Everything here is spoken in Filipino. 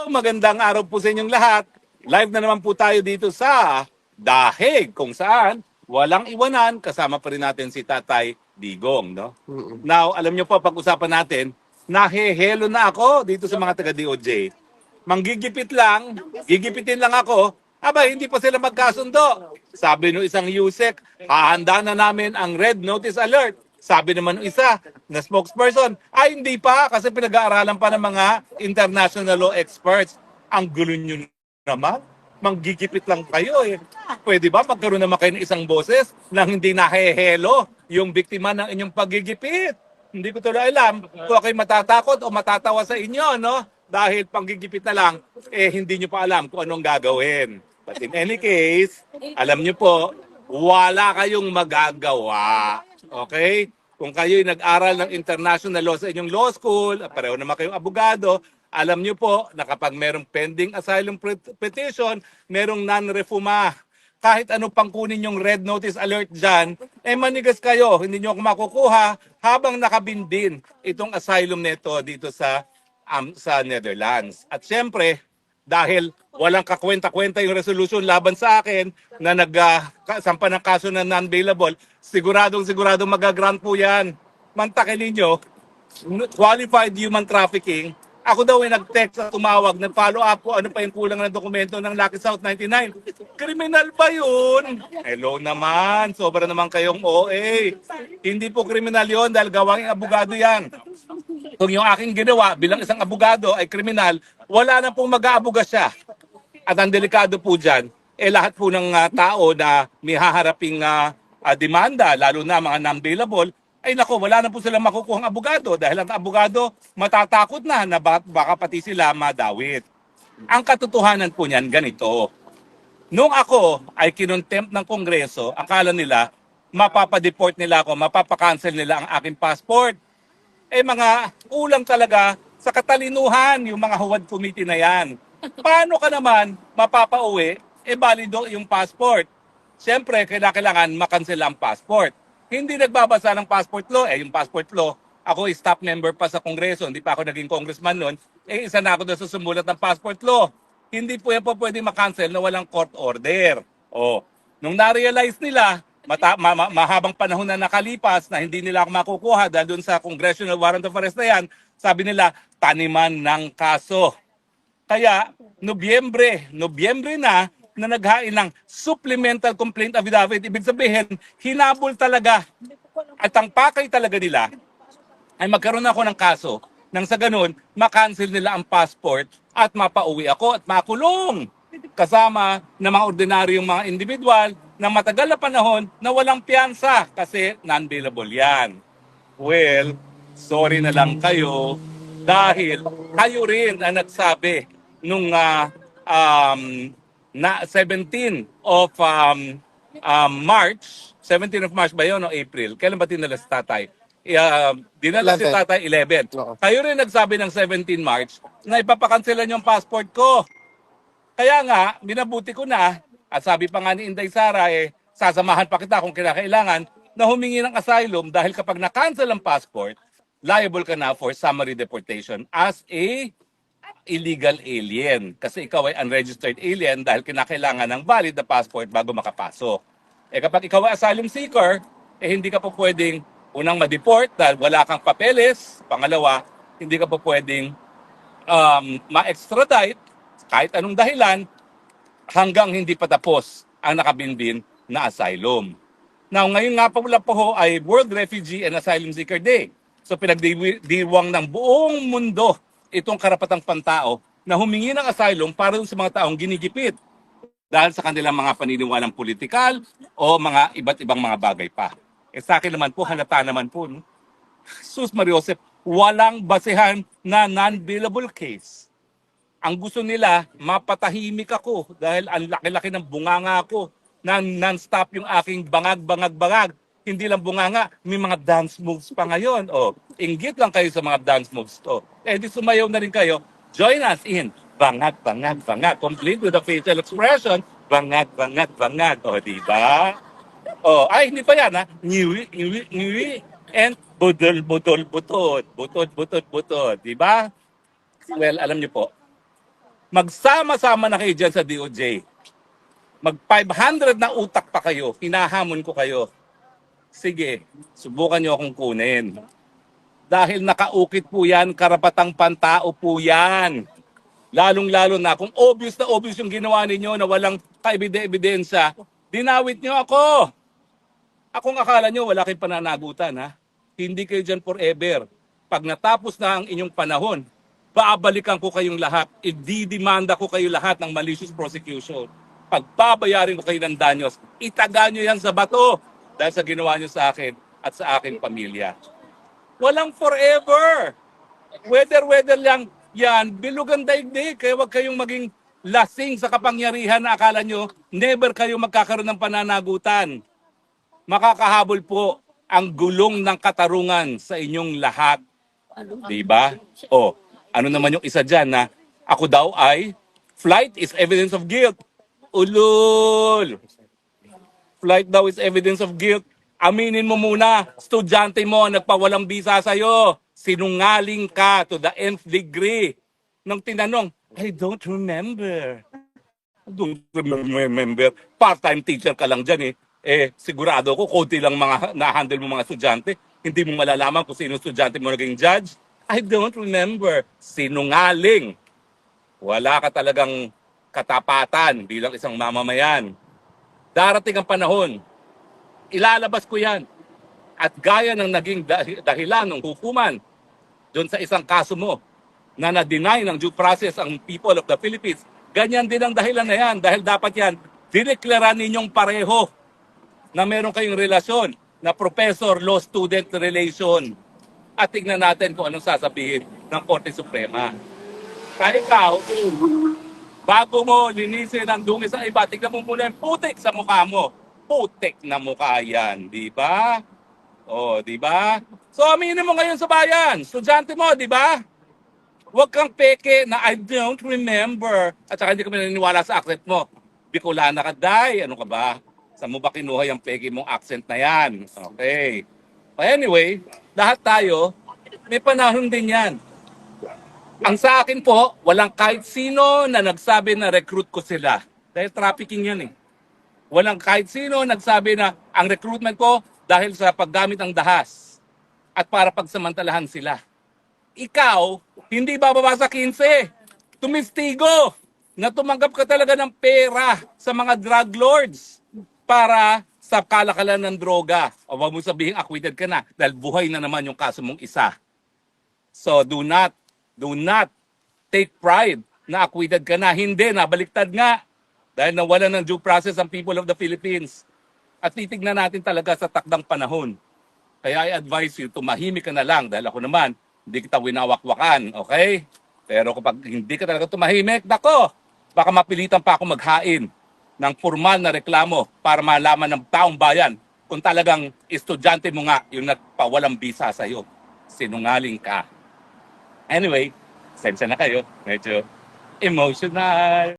Magandang araw po sa inyong lahat. Live na naman po tayo dito sa Dahig, kung saan walang iwanan, kasama pa rin natin si Tatay Digong, no? Now, alam niyo po, pag-usapan natin, nahehelo na ako dito sa mga taga-DOJ. Manggigipit lang, gigipitin lang ako, aba, hindi pa sila magkasundo. Sabi nung isang USEC, hahanda na namin ang red notice alert. Sabi naman ng isa na spokesperson, ay hindi pa kasi pinag-aaralan pa ng mga international law experts. Ang gulo nyo naman, manggigipit lang kayo eh. Pwede ba magkaroon naman kayo ng isang boses nang hindi nahehelo yung biktima ng inyong paggigipit? Hindi ko tuloy alam kung ako'y matatakot o matatawa sa inyo, no? Dahil panggigipit na lang, eh hindi nyo pa alam kung anong gagawin. But in any case, alam nyo po, wala kayong magagawa. Okay? Kung kayo'y nag-aral ng international law sa inyong law school, pareho naman kayong abogado, alam nyo po na kapag merong pending asylum petition, merong non-refuma. Kahit ano pang kunin yung red notice alert dyan, eh manigas kayo, hindi nyo ako makukuha habang nakabindin itong asylum neto dito sa Netherlands. At syempre, dahil walang kakwenta-kwenta yung resolution laban sa akin na nagsampa ng kaso na non-bailable, siguradong magagrant po yan. Mantakin ninyo, qualified human trafficking, ako daw ay nag-text at tumawag, nag-follow up ko ano pa yung kulang ng dokumento ng Lucky South 99. Kriminal ba yun? Hello naman, sobra naman kayong OA. Hindi po kriminal yun dahil gawang abogado yan. Kung yung aking ginawa bilang isang abogado ay kriminal, wala na pong mag-aabuga siya. At ang delikado po dyan, eh lahat po ng tao na may haharaping demanda, lalo na mga non-bailable, ay nako, wala na po silang makukuhang abogado dahil ang abogado matatakot na baka pati sila madawit. Ang katotohanan po niyan ganito. Nung ako ay kinontempt ng Kongreso, akala nila mapapadeport nila ako, mapapakancel nila ang aking passport. Eh mga kulang talaga sa katalinuhan yung mga huwad committee na yan. Paano ka naman mapapauwi, eh balido yung passport? Siyempre, kailangan makancel ang passport. Hindi nagbabasa ng passport law, eh yung passport law, ako staff member pa sa Kongreso, hindi pa ako naging congressman noon, eh isa na ako doon sa sumulat ng passport law. Hindi po yan po pwede makancel na walang court order. O, nung na-realize nila, mahabang panahon na nakalipas na hindi nila ako makukuha dahil doon sa congressional warrant of arrest na yan, sabi nila, taniman ng kaso. Kaya, Nobyembre na naghain ng supplemental complaint affidavit. Ibig sabihin, hinabol talaga. At ang pakay talaga nila ay magkaroon ako ng kaso nang sa ganun, makancel nila ang passport at mapauwi ako at makulong. Kasama ng mga ordinaryong mga individual na matagal na panahon na walang piyansa kasi non-bailable yan. Well, sorry na lang kayo dahil kayo rin ang nagsabi nung na 17 of March, 17 of March ba yun o April? Kailan ba dinala si tatay? Dinala si tatay 11. Kayo rin nagsabi ng 17 March na ipapakanselan yung passport ko. Kaya nga, minabuti ko na, at sabi pa nga ni Inday Sara, sasamahan pa kita kung kinakailangan na humingi ng asylum dahil kapag na-cancel ang passport, liable ka na for summary deportation as a illegal alien kasi ikaw ay unregistered alien dahil kinakailangan ng valid na passport bago makapasok. Kapag ikaw ay asylum seeker, hindi ka po pwedeng unang ma-deport dahil wala kang papeles. Pangalawa, hindi ka po pwedeng ma-extradite kahit anong dahilan hanggang hindi pa tapos ang nakabinbin na asylum. Now, ngayon nga po ay World Refugee and Asylum Seeker Day. So pinagdiwang ng buong mundo itong karapatang pantao na humingi ng asylum para sa mga taong ginigipit dahil sa kanilang mga paniniwalang politikal o mga iba't ibang mga bagay pa. Sa akin naman po, halata naman po, no? Sus Mariosep, walang basehan na non-bailable case. Ang gusto nila, mapatahimik ako dahil ang laki-laki ng bunganga ko na non-stop yung aking bangag. Hindi lang bunganga, may mga dance moves pa ngayon. Inggit lang kayo sa mga dance moves to. Di sumayaw na rin kayo. Join us in bangag. Complete with the facial expression, bangag. Di ba? Ay, hindi pa yan, ha? Ngiwi. And butod. Di ba? Well, alam niyo po, Magsama-sama na kayo dyan sa DOJ. Mag 500 na utak pa kayo, hinahamon ko kayo. Sige, subukan nyo akong kunin. Dahil nakaukit po yan, karapatang pantao po yan. Lalong-lalo na kung obvious na obvious yung ginawa ninyo na walang kaebidensya, dinawit nyo ako. Akong akala nyo wala kayong pananagutan, ha? Hindi kayo dyan forever. Pag natapos na ang inyong panahon, babalikan ko kayong lahat. Ididimanda ko kayo lahat ng malicious prosecution. Pagbabayarin ko kayo ng danyos, itaga nyo yan sa bato dahil sa ginawa nyo sa akin at sa aking pamilya. Walang forever. Weather lang yan, bilugan daigdig. Kaya huwag kayong maging lasing sa kapangyarihan na akala nyo, never kayo magkakaroon ng pananagutan. Makakahabol po ang gulong ng katarungan sa inyong lahat. Diba? O, ano naman yung isa dyan na ako daw ay flight is evidence of guilt. Ulul! Flight daw is evidence of guilt. Aminin mo muna, estudyante mo nagpawalang bisa sa'yo. Sinungaling ka to the nth degree. Nung tinanong, I don't remember. I don't remember. Part-time teacher ka lang dyan eh. Sigurado ko, konti lang mga na-handle mo mga estudyante. Hindi mo malalaman kung sino estudyante mo naging judge. I don't remember. Sinungaling. Wala ka talagang katapatan bilang isang mamamayan. Darating ang panahon, ilalabas ko yan. At gaya ng naging dahilan ng hukuman doon sa isang kaso mo na na-deny ng due process ang people of the Philippines, ganyan din ang dahilan na yan. Dahil dapat yan, dineklara ninyong pareho na meron kayong relasyon na professor-law student relation. At tignan natin kung anong sasabihin ng Korte Suprema. Kaya ikaw, bago mo linisin ang dungis sa iba, tignan mo muna yung putik sa mukha mo. Putik na mukha yan, di ba? O, di ba? So, aminin mo ngayon sa bayan. Estudyante mo, di ba? Huwag kang peke na I don't remember. At saka hindi ka naniniwala sa accent mo. Bicolana ka, day. Ano ka ba? Saan mo ba kinuha yung peke mong accent na yan? Okay. But anyway, lahat tayo, may panahon din yan. Ang sa akin po, walang kahit sino na nagsabi na recruit ko sila. Dahil trafficking yan eh. Walang kahit sino nagsabi na ang recruitment ko dahil sa paggamit ng dahas at para pagsamantalahan sila. Ikaw, hindi bababa sa 15. Tumistigo na tumanggap ka talaga ng pera sa mga drug lords para sa kalakalan ng droga. O wag mo sabihin acquitted ka na dahil buhay na naman yung kaso mong isa. So do not take pride na acquitted ka na. Hindi, nabaliktad nga. Dahil nawalan ng due process ang people of the Philippines. At titignan natin talaga sa takdang panahon. Kaya I advise you, tumahimik ka na lang dahil ako naman, hindi kita winawakwakan, okay? Pero kapag hindi ka talaga tumahimik, nako, baka mapilitan pa ako maghain ng formal na reklamo para malaman ng taong bayan kung talagang estudyante mo nga yung nagpawalang bisa sa'yo. Sinungaling ka. Anyway, sensya na kayo. Medyo emotional.